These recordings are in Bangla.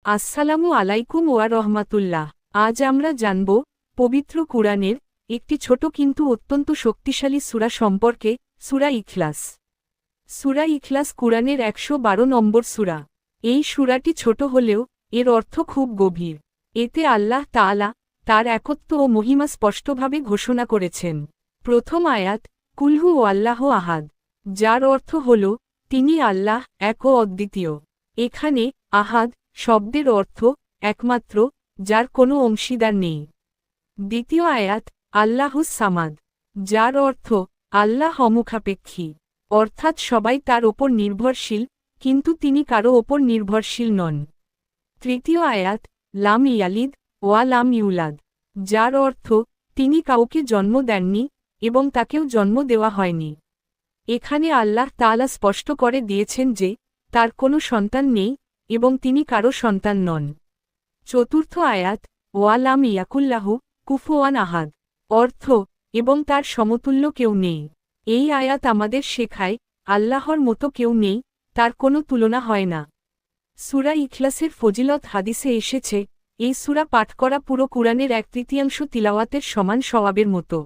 আসসালামু আলাইকুম ওয়া রহমাতুল্লাহ। আজ আমরা জানব পবিত্র কুরআনের একটি ছোট কিন্তু অত্যন্ত শক্তিশালী সূরা সম্পর্কে, সূরা ইখলাস। সূরা ইখলাস কুরআনের ১১২ নম্বর সূরা। এই সূরাটি ছোট হলেও এর অর্থ খুব গভীর। এতে আল্লাহ তাআলা তার একত্ব ও মহিমা স্পষ্টভাবে ঘোষণা করেছেন। প্রথম আয়াত, কুলহু আল্লাহু আহাদ, যার অর্থ হল তিনি আল্লাহ, এক ও অদ্বিতীয়। এখানে আহাদ শব্দের অর্থ একমাত্র, যার কোনো অংশীদার নেই। দ্বিতীয় আয়াত, আল্লাহুস সামাদ, যার অর্থ আল্লাহ অমুখাপেক্ষী, অর্থাৎ সবাই তার ওপর নির্ভরশীল, কিন্তু তিনি কারো ওপর নির্ভরশীল নন। তৃতীয় আয়াত, লাম ইয়ালিদ ওয়া লাম ইউলাদ, যার অর্থ তিনি কাউকে জন্ম দেননি এবং তাকেও জন্ম দেওয়া হয়নি। এখানে আল্লাহ তাআলা স্পষ্ট করে দিয়েছেন যে তার কোনো সন্তান নেই এবং তিনি কারো সন্তান নন। চতুর্থ আয়াত, ওয়া লাম ইয়াকুল্লাহু কুফুয়ান আহাদ, অর্থ এবং তার সমতুল্য কেউ নেই। এই আয়াত আমাদের শেখায় আল্লাহর মতো কেউ নেই, তার কোনো তুলনা হয় না। সূরা ইখলাসের ফজিলত হাদিসে এসেছে, এই সূরা পাঠ করা পুরো কুরআনের 1/3 তিলাওয়াতের সমান সওয়াবের মতো।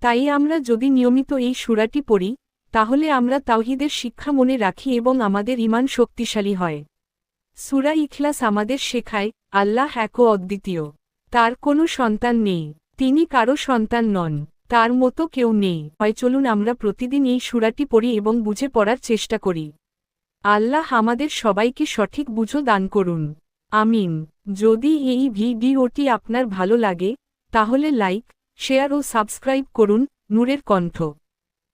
তাই আমরা যদি নিয়মিত এই সূরাটি পড়ি, তাহলে আমরা তাওহীদের শিক্ষা মনে রাখি এবং আমাদের ঈমান শক্তিশালী হয়। সূরা ইখলাস আমাদের শেখায় আল্লাহ এক ও অদ্বিতীয়, তার কোনো সন্তান নেই, তিনি কারো সন্তান নন, তার মতো কেউ নেই। হয় চলুন আমরা প্রতিদিন এই সূরাটি পড়ি এবং বুঝে পড়ার চেষ্টা করি। আল্লাহ আমাদের সবাইকে সঠিক বুঝো দান করুন, আমিন। যদি এই ভিডিওটি আপনার ভালো লাগে, তাহলে লাইক, শেয়ার ও সাবস্ক্রাইব করুন। নূরের কণ্ঠ।